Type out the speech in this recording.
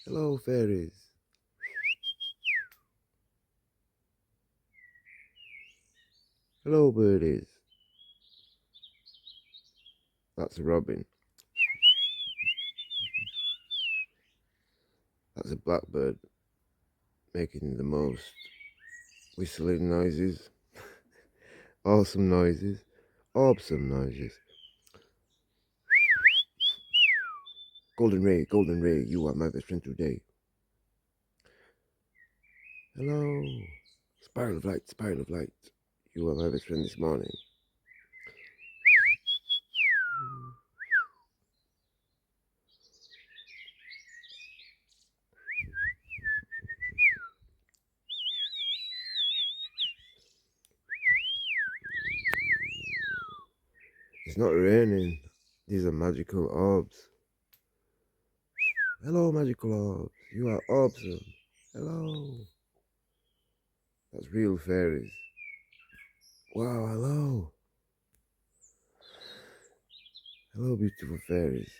Hello, fairies. Hello, birdies. That's a robin. That's a blackbird making the most whistling noises. Awesome noises. Awesome noises. Golden ray, you are my best friend today. Hello. Spiral of light. You are my best friend this morning. It's not raining. These are magical orbs. Hello, magical orbs. You are awesome. Hello. That's real fairies. Wow, hello. Hello, beautiful fairies.